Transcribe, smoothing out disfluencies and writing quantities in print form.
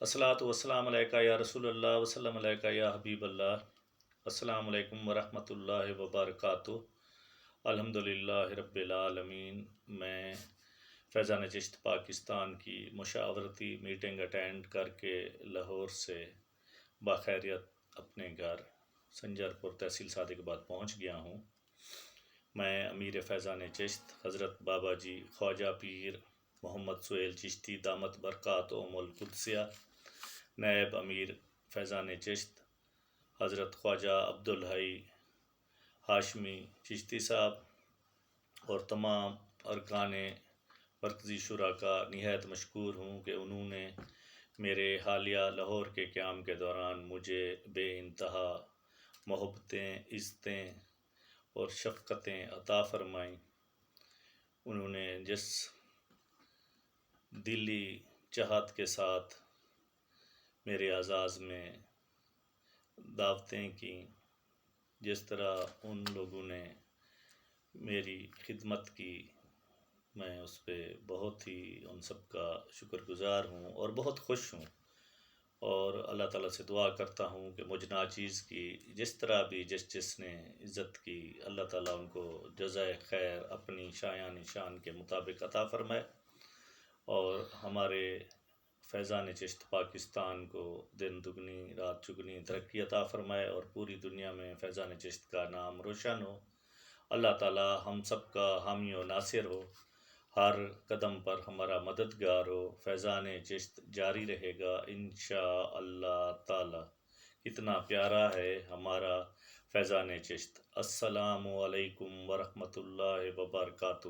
الصلاۃ والسلام علیکہ یا رسول اللہ وسلم علیکہ یا حبیب اللہ۔ السلام علیکم ورحمۃ اللہ وبرکاتہ۔ الحمدللہ رب العالمین۔ میں فیضان چشت پاکستان کی مشاورتی میٹنگ اٹینڈ کر کے لاہور سے باخیریت اپنے گھر سنجر پور تحصیل صادق آباد پہنچ گیا ہوں۔ میں امیر فیضان چشت حضرت بابا جی خواجہ پیر محمد سہیل چشتی دامت برکاتہم القدسیہ، نائب امیر فیضان چشت حضرت خواجہ عبدالحی ہاشمی چشتی صاحب اور تمام ارکان مرکزی شورا کا نہایت مشکور ہوں کہ انہوں نے میرے حالیہ لاہور کے قیام کے دوران مجھے بے انتہا محبتیں، عزتیں اور شفقتیں عطا فرمائیں۔ انہوں نے جس دلی چاہت کے ساتھ میرے اعزاز میں دعوتیں کیں، جس طرح ان لوگوں نے میری خدمت کی، میں اس پہ بہت ہی ان سب کا شکر گزار ہوں اور بہت خوش ہوں، اور اللہ تعالیٰ سے دعا کرتا ہوں کہ مجھ ناچیز کی جس طرح بھی جس نے عزت کی، اللہ تعالیٰ ان کو جزائے خیر اپنی شایان شان کے مطابق عطا فرمائے، اور ہمارے فیضان چشت پاکستان کو دن دگنی رات چگنی ترقی عطا فرمائے اور پوری دنیا میں فیضان چشت کا نام روشن ہو۔ اللہ تعالیٰ ہم سب کا حامی و ناصر ہو، ہر قدم پر ہمارا مددگار ہو۔ فیضان چشت جاری رہے گا انشاءاللہ تعالیٰ۔ کتنا پیارا ہے ہمارا فیضان چشت۔ السلام علیکم ورحمۃ اللہ وبرکاتہ۔